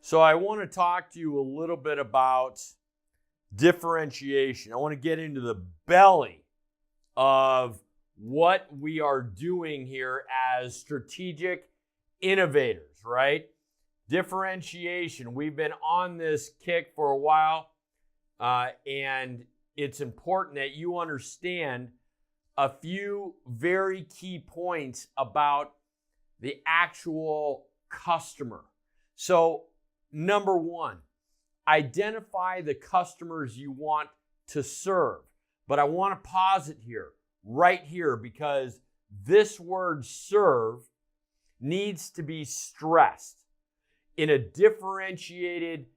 So I want to talk to you a little bit about differentiation. I want to get into the belly of what we are doing here as strategic innovators, right? Differentiation. We've been on this kick for a while, and it's important that you understand a few very key points about the actual customer. So, number one, identify the customers you want to serve. But I want to pause it here, right here, because this word serve needs to be stressed. In a differentiated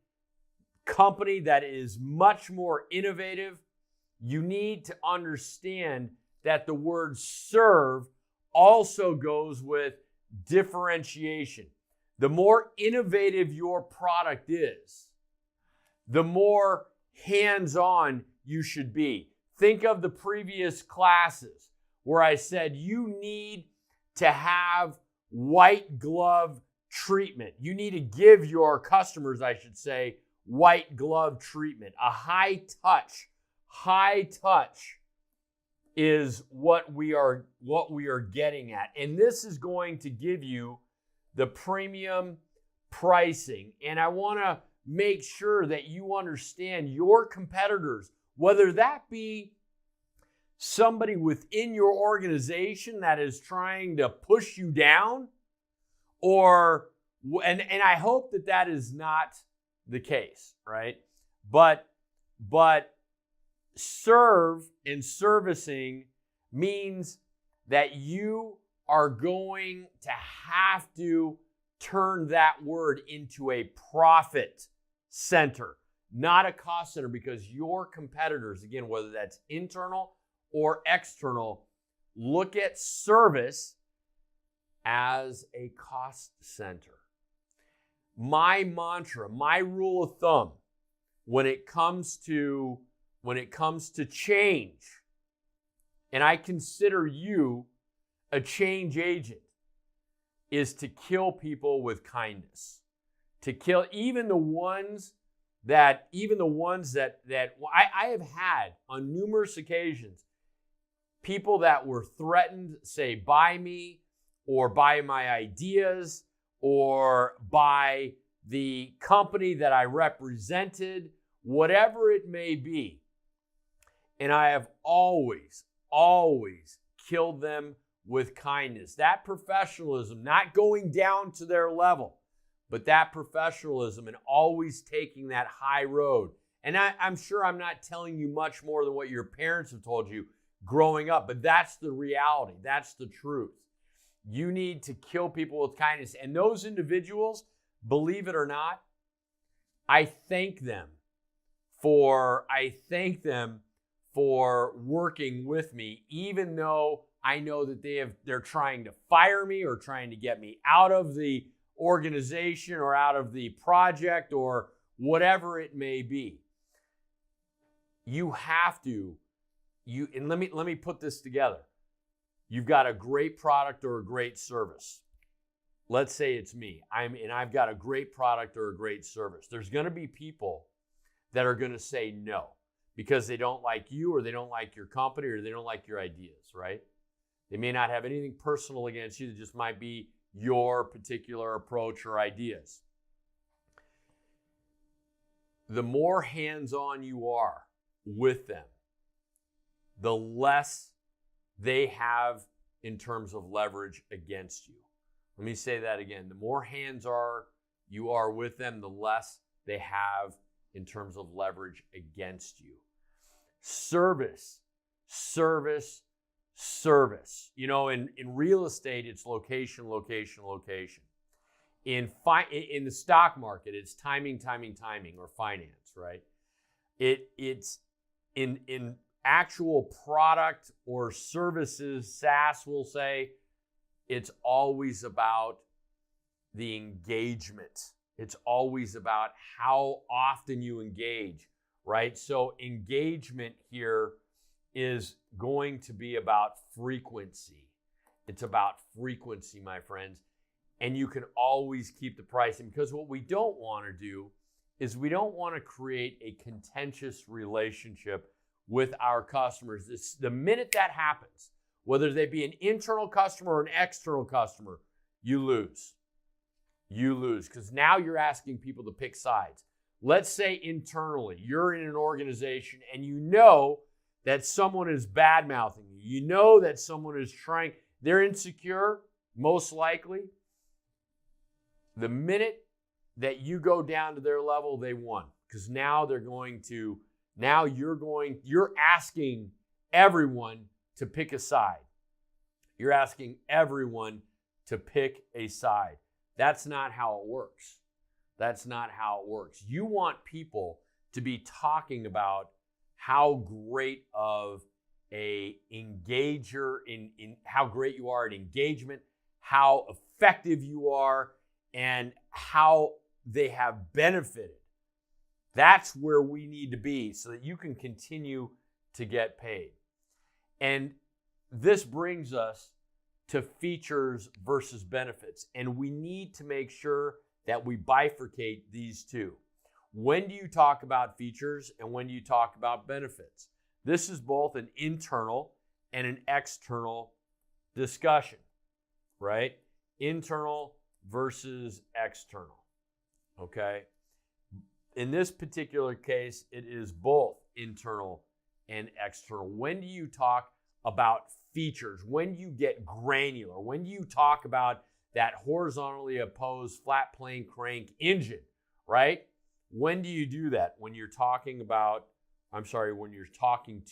company that is much more innovative, you need to understand that the word serve also goes with differentiation. The more innovative your product is, the more hands-on you should be. Think of the previous classes where I said you need to have white glove treatment. You need to give your customers, I should say, white glove treatment. A high touch is what we are getting at. And this is going to give you the premium pricing. And I want to make sure that you understand your competitors, whether that be somebody within your organization that is trying to push you down, and I hope that is not the case, right? But serve and servicing means that you are going to have to turn that word into a profit center, not a cost center, because your competitors, again, whether that's internal or external, look at service as a cost center. My mantra, my rule of thumb when it comes to change, and I consider you a change agent, is to kill people with kindness. To kill even the ones that I have had on numerous occasions, people that were threatened, say, by me or by my ideas or by the company that I represented, whatever it may be. And I have always killed them with kindness. That professionalism, not going down to their level, but that professionalism and always taking that high road. And I'm sure I'm not telling you much more than what your parents have told you growing up, but that's the reality. That's the truth. You need to kill people with kindness. And those individuals, believe it or not, I thank them for working with me, even though I know that they're trying to fire me or trying to get me out of the organization or out of the project or whatever it may be. You have to, and let me put this together. You've got a great product or a great service. Let's say it's me. I've got a great product or a great service. There's going to be people that are going to say no because they don't like you or they don't like your company or they don't like your ideas, right? They may not have anything personal against you. It just might be your particular approach or ideas. The more hands-on you are with them, the less they have in terms of leverage against you. Let me say that again. The more you are with them, the less they have in terms of leverage against you. Service. You know, in real estate, it's location. In the stock market, it's timing, or finance, right? It's in actual product or services, SaaS will say, it's always about the engagement. It's always about how often you engage, right? So engagement here is going to be about frequency. It's about frequency, my friends. and you can always keep the pricing, because what we don't want to do is we don't want to create a contentious relationship with our customers. The minute that happens, whether they be an internal customer or an external customer, you lose. You lose, because now you're asking people to pick sides. Let's say internally, you're in an organization and you know that someone is bad-mouthing you. You know that someone is trying, they're insecure, most likely. The minute that you go down to their level, they won. Because now you're asking everyone to pick a side. You're asking everyone to pick a side. That's not how it works. That's not how it works. You want people to be talking about how great of a engager in how great you are at engagement, how effective you are, and how they have benefited. That's where we need to be so that you can continue to get paid. And this brings us to features versus benefits. And we need to make sure that we bifurcate these two. When do you talk about features and when do you talk about benefits? This is both an internal and an external discussion, right? Internal versus external, okay? In this particular case, it is both internal and external. When do you talk about features? When do you get granular? When do you talk about that horizontally opposed flat plane crank engine, right? When do you do that? When you're talking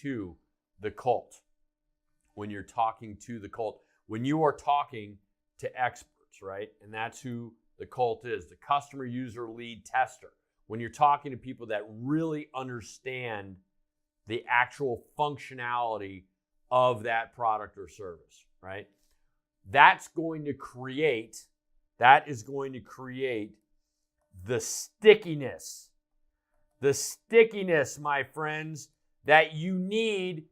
to the cult. When you're talking to the cult. When you are talking to experts, right? And that's who the cult is, the customer user lead tester. When you're talking to people that really understand the actual functionality of that product or service, right? That is going to create the stickiness, my friends, that you need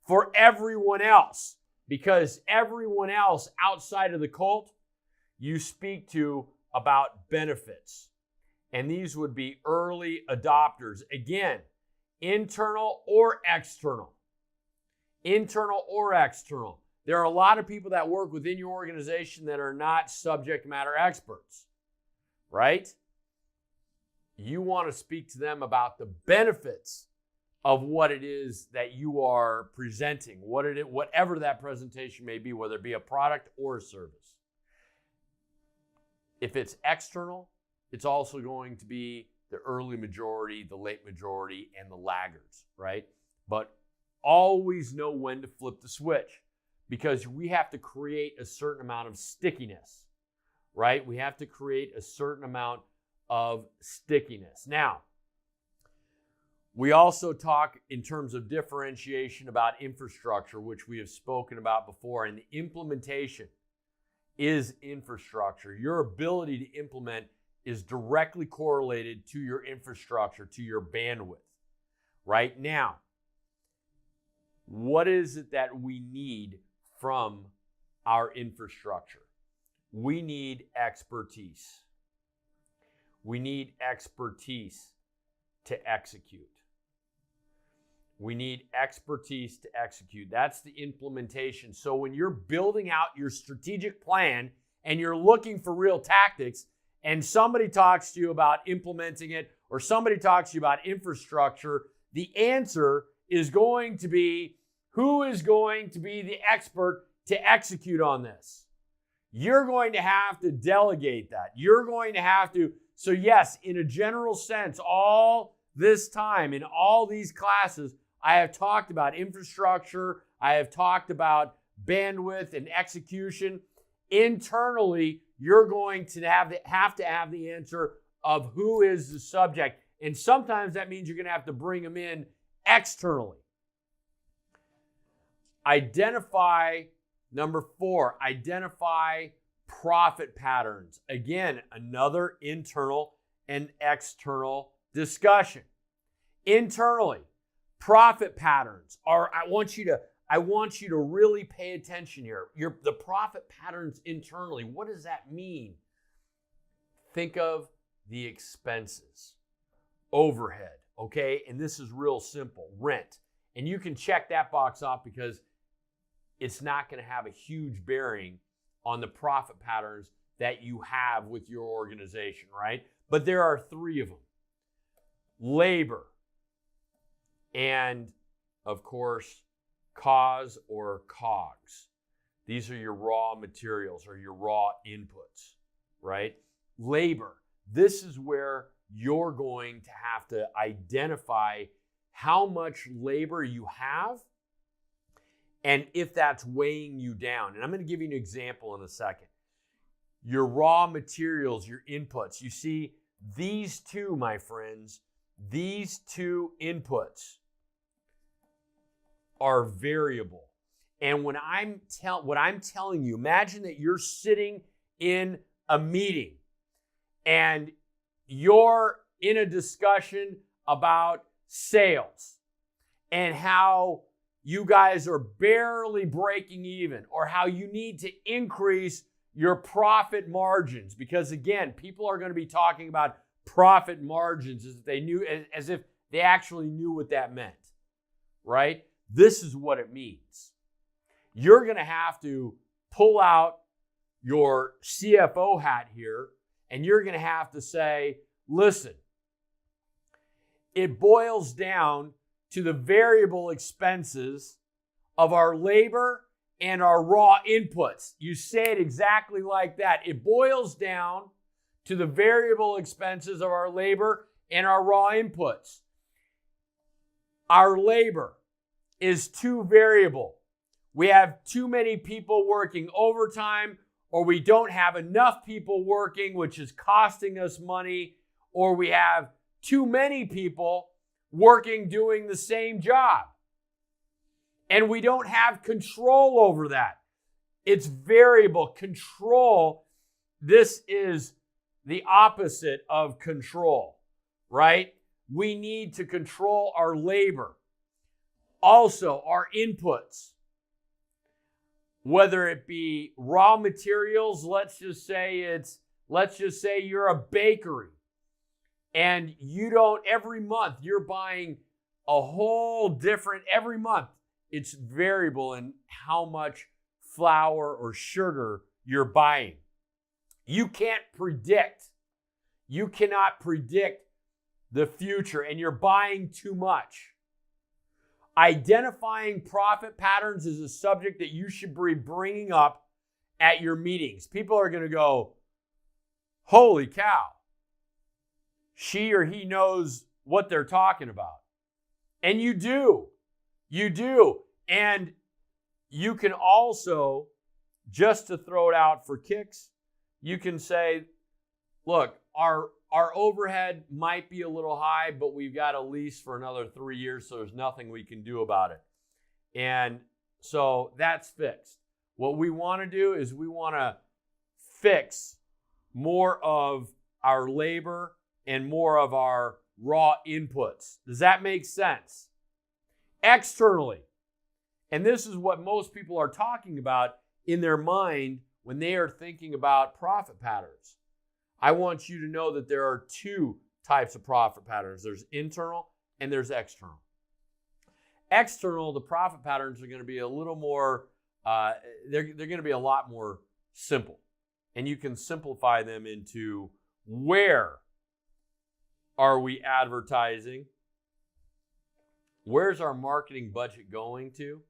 for everyone else. Because everyone else outside of the cult, you speak to about benefits. And these would be early adopters. Again, internal or external. Internal or external. There are a lot of people that work within your organization that are not subject matter experts, right? You want to speak to them about the benefits of what it is that you are presenting, whatever that presentation may be, whether it be a product or a service. If it's external, it's also going to be the early majority, the late majority, and the laggards, right? But always know when to flip the switch, because we have to create a certain amount of stickiness, right? We have to create a certain amount of stickiness. Now, we also talk in terms of differentiation about infrastructure, which we have spoken about before, and the implementation is infrastructure. Your ability to implement is directly correlated to your infrastructure, to your bandwidth. Right now, what is it that we need from our infrastructure? We need expertise. We need expertise to execute. We need expertise to execute. That's the implementation. So when you're building out your strategic plan and you're looking for real tactics, and somebody talks to you about implementing it, or somebody talks to you about infrastructure, the answer is going to be, who is going to be the expert to execute on this? You're going to have to delegate that. You're going to have to. So yes, in a general sense, all this time in all these classes, I have talked about infrastructure. I have talked about bandwidth and execution. Internally, you're going to have to have the answer of who is the subject. And sometimes that means you're going to have to bring them in externally. Number 4, identify profit patterns. Again, another internal and external discussion. Internally, profit patterns are, I want you to really pay attention here. The profit patterns internally, what does that mean? think of the expenses, overhead, okay? And this is real simple, rent. And you can check that box off because it's not going to have a huge bearing on the profit patterns that you have with your organization, right? But there are three of them. Labor, and of course, cause or COGS. These are your raw materials or your raw inputs, right? Labor, this is where you're going to have to identify how much labor you have and if that's weighing you down. And I'm going to give you an example in a second. Your raw materials, your inputs. You see, these two, my friends, these two inputs are variable. And when what I'm telling you, imagine that you're sitting in a meeting and you're in a discussion about sales and how you guys are barely breaking even, or how you need to increase your profit margins. Because again, people are going to be talking about profit margins as if they actually knew what that meant, right? This is what it means. You're going to have to pull out your CFO hat here, and you're going to have to say, listen, it boils down to the variable expenses of our labor and our raw inputs. You say it exactly like that. It boils down to the variable expenses of our labor and our raw inputs. Our labor is too variable. We have too many people working overtime, or we don't have enough people working, which is costing us money, or we have too many people working doing the same job. And we don't have control over that. It's variable. Control, this is the opposite of control, right? We need to control our labor. Also, our inputs, whether it be raw materials, let's just say you're a bakery and every month you're buying a whole different, every month it's variable in how much flour or sugar you're buying. You cannot predict the future, and you're buying too much. Identifying profit patterns is a subject that you should be bringing up at your meetings. People are going to go, holy cow, she or he knows what they're talking about. And you do. And you can also, just to throw it out for kicks, you can say, look, our overhead might be a little high, but we've got a lease for another 3 years, so there's nothing we can do about it. And so that's fixed. What we want to do is we want to fix more of our labor and more of our raw inputs. Does that make sense? Externally, and this is what most people are talking about in their mind when they are thinking about profit patterns. I want you to know that there are two types of profit patterns. There's internal and there's external. External, the profit patterns are going to be a little more, they're going to be a lot more simple. And you can simplify them into where are we advertising? Where's our marketing budget going to?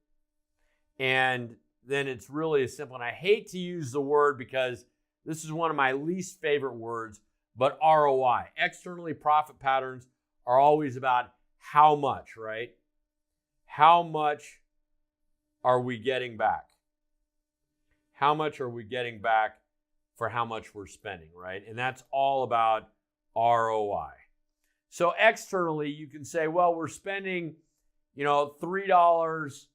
And then it's really as simple. And I hate to use the word because this is one of my least favorite words, but ROI. Externally, profit patterns are always about how much, right? How much are we getting back? How much are we getting back for how much we're spending, right? And that's all about ROI. So externally, you can say, well, we're spending, $3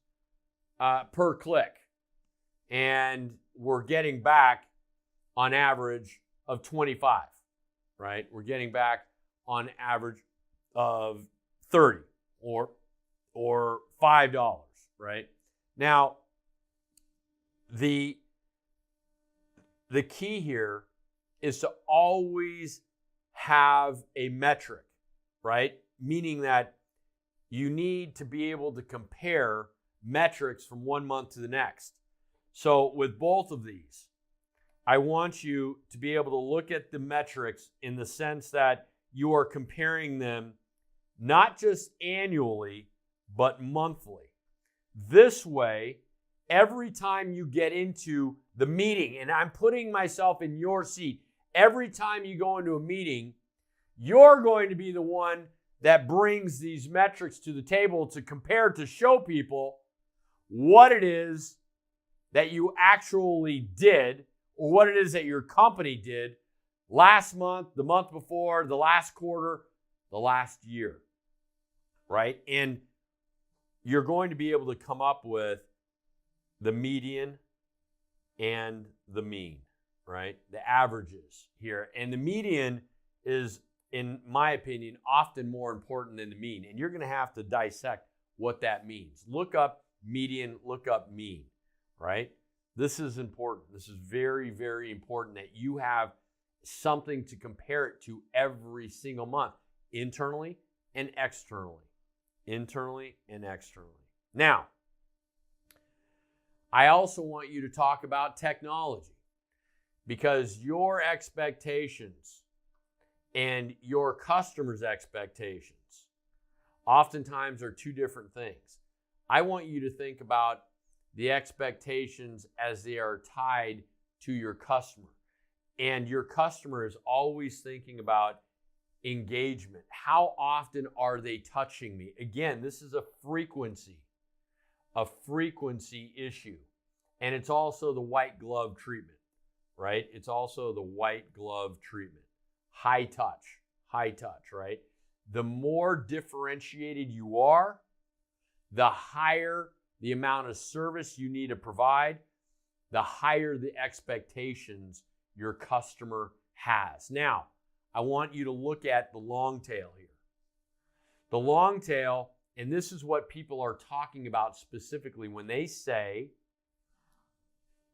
per click, and we're getting back on average of 25, right? We're getting back on average of 30 or $5, right? Now, the key here is to always have a metric, right? Meaning that you need to be able to compare metrics from one month to the next. So with both of these, I want you to be able to look at the metrics in the sense that you are comparing them not just annually, but monthly. This way, every time you get into the meeting, and I'm putting myself in your seat, every time you go into a meeting, you're going to be the one that brings these metrics to the table to compare, to show people what it is that you actually did, or what it is that your company did last month, the month before, the last quarter, the last year, right? And you're going to be able to come up with the median and the mean, right? The averages here. And the median is, in my opinion, often more important than the mean. And you're going to have to dissect what that means. Look up median, look up mean, right? This is important. This is very, very important that you have something to compare it to every single month, internally and externally. Internally and externally. Now, I also want you to talk about technology, because your expectations and your customers' expectations oftentimes are two different things. I want you to think about the expectations as they are tied to your customer. And your customer is always thinking about engagement. How often are they touching me? Again, this is a frequency issue. And it's also the white glove treatment, right? It's also the white glove treatment. High touch, right? The more differentiated you are, the higher the amount of service you need to provide, the higher the expectations your customer has. Now, I want you to look at the long tail here. The long tail, and this is what people are talking about specifically when they say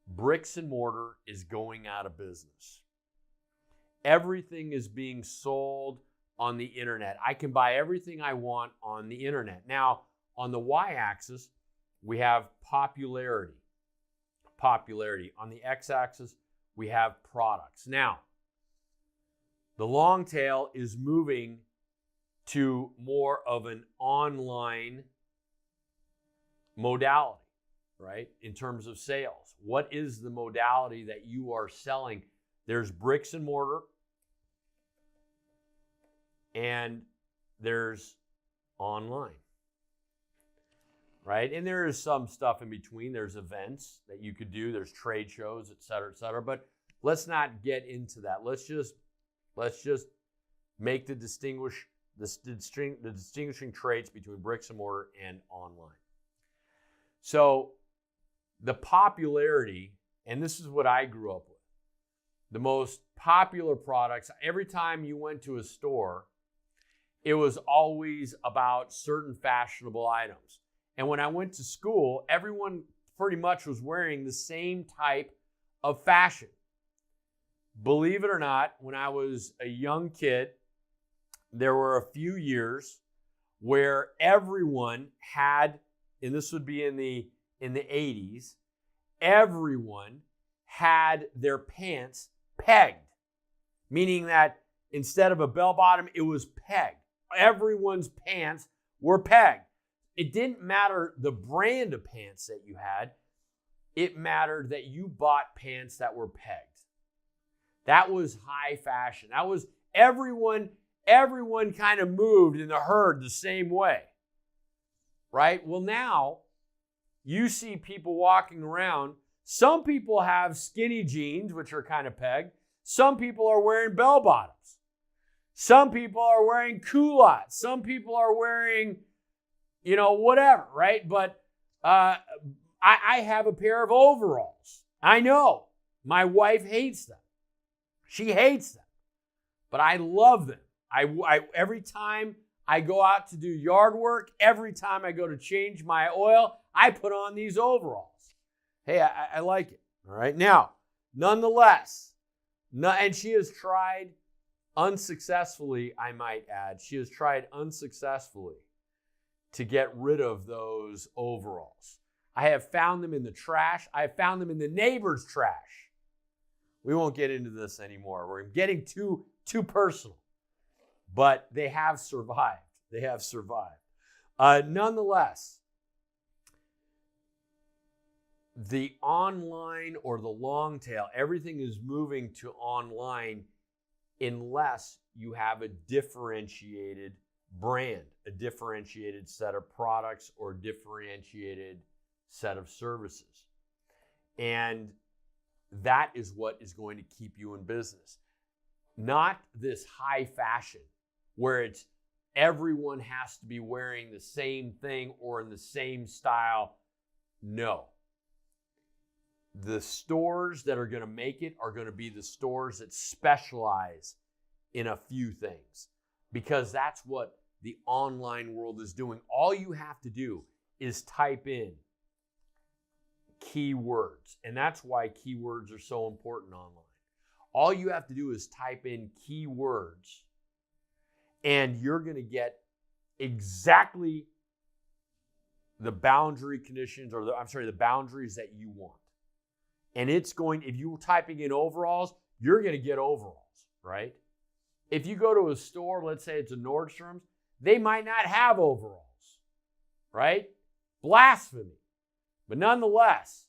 bricks and mortar is going out of business. Everything is being sold on the internet. I can buy everything I want on the internet. Now, on the y-axis, we have popularity. On the x-axis, we have products. Now, the long tail is moving to more of an online modality, right? In terms of sales. What is the modality that you are selling? There's bricks and mortar, and there's online, right? And there is some stuff in between. There's events that you could do. There's trade shows, et cetera, but let's not get into that. Let's just make the distinguishing traits between bricks and mortar and online. So the popularity, and this is what I grew up with, the most popular products, every time you went to a store, it was always about certain fashionable items. And when I went to school, everyone pretty much was wearing the same type of fashion. Believe it or not, when I was a young kid, there were a few years where everyone had, and this would be in the 80s, everyone had their pants pegged, meaning that instead of a bell bottom, it was pegged. Everyone's pants were pegged. It didn't matter the brand of pants that you had. It mattered that you bought pants that were pegged. That was high fashion. That was everyone kind of moved in the herd the same way, right? Well, now you see people walking around. Some people have skinny jeans, which are kind of pegged. Some people are wearing bell bottoms. Some people are wearing culottes. Some people are wearing, whatever, right? But I have a pair of overalls. I know my wife hates them. She hates them, but I love them. I every time I go out to do yard work, every time I go to change my oil, I put on these overalls. Hey, I like it. All right. Now, nonetheless, No, and she has tried unsuccessfully, I might add, she has tried unsuccessfully to get rid of those overalls. I have found them in the trash. I have found them in the neighbor's trash. We won't get into this anymore. We're getting too personal. But they have survived. They have survived. Nonetheless, the online or the long tail, everything is moving to online unless you have a differentiated brand, a differentiated set of products, or differentiated set of services. And that is what is going to keep you in business. Not this high fashion where it's everyone has to be wearing the same thing or in the same style. No. The stores that are going to make it are going to be the stores that specialize in a few things, because that's what the online world is doing. All you have to do is type in keywords, and that's why keywords are so important online. All you have to do is type in keywords, and you're going to get exactly the boundary conditions, or the boundaries that you want. And it's going, if you're typing in overalls, you're going to get overalls, right? If you go to a store, let's say it's a Nordstrom's, they might not have overalls, right? Blasphemy. But nonetheless,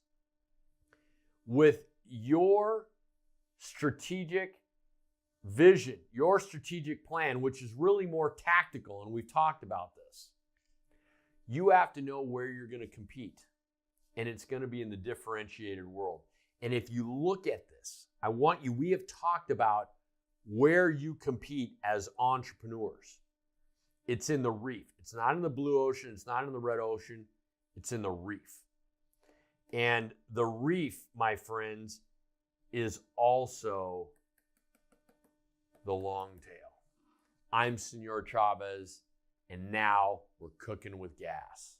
with your strategic vision, your strategic plan, which is really more tactical, and we've talked about this, you have to know where you're going to compete. And it's going to be in the differentiated world. And if you look at this, we have talked about where you compete as entrepreneurs. It's in the reef. It's not in the blue ocean. It's not in the red ocean. It's in the reef. And the reef, my friends, is also the long tail. I'm Senor Chavez, and now we're cooking with gas.